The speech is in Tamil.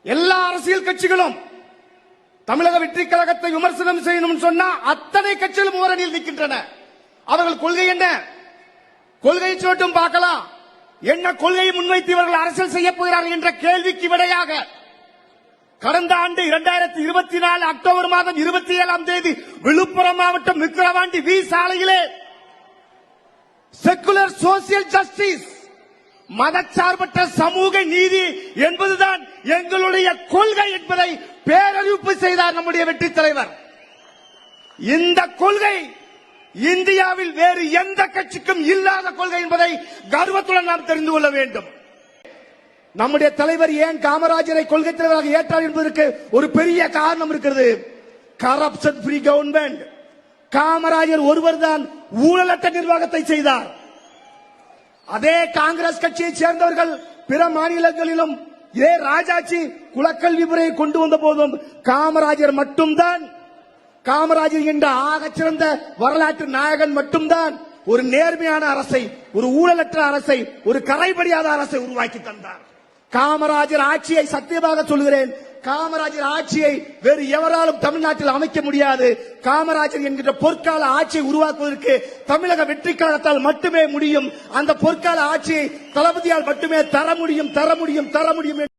எல்லா அரசியல் கட்சிகளும் தமிழக வெற்றி கழகத்தை விமர்சனம் செய்யணும் சொன்னா அத்தனை கட்சிகளும் ஓரணியில் நிற்கின்றன. அவர்கள் கொள்கை என்ன? கொள்கையை சொட்டும் பார்க்கலாம். என்ன கொள்கையை முன்வைத்து இவர்கள் அரசியல் செய்ய போகிறார்கள் என்ற கேள்விக்கு விடையாக கடந்த ஆண்டு 2024 அக்டோபர் மாதம் 27ஆம் தேதி விழுப்புரம் மாவட்டம் விக்கிரவாண்டி வி சாலையிலே செக்குலர் சோசியல் ஜஸ்டிஸ் மதச்சார்பற்ற சமூக நீதி என்பதுதான் எங்களுடைய கொள்கை என்பதை பேரறிவிப்பு செய்தார் நம்முடைய வெற்றி தலைவர். இந்த கொள்கை இந்தியாவில் வேறு எந்த கட்சிக்கும் இல்லாத கொள்கை என்பதை கர்வத்துடன் நாம் தெரிந்து கொள்ள வேண்டும். நம்முடைய தலைவர் ஏன் காமராஜரை கொள்கை தலைவராக ஏற்றார் என்பதற்கு ஒரு பெரிய காரணம் இருக்கிறது. Corruption free government. காமராஜர் ஒருவர் தான் ஊழலற்ற நிர்வாகத்தை செய்தார். அதே காங்கிரஸ் கட்சியை சேர்ந்தவர்கள் பிற மாநிலங்களிலும் இதே ராஜாஜி குலக்கல்வி முறையை கொண்டு வந்த போதும் காமராஜர் மட்டும்தான், காமராஜர் என்ற ஆகச்சிறந்த வரலாற்று நாயகன் மட்டும்தான் ஒரு நேர்மையான அரசை, ஒரு ஊழலற்ற அரசை, ஒரு கரைபடியாத அரசை உருவாக்கி தந்தார். காமராஜர் ஆட்சியை சத்தியமாக சொல்கிறேன், காமராஜர் ஆட்சியை வேறு எவராலும் தமிழ்நாட்டில் அமைக்க முடியாது. காமராஜர் என்கின்ற பொற்கால ஆட்சியை உருவாக்குவதற்கு தமிழக வெற்றி கழகத்தால் மட்டுமே முடியும். அந்த பொற்கால ஆட்சியை தளபதியால் மட்டுமே தர முடியும்.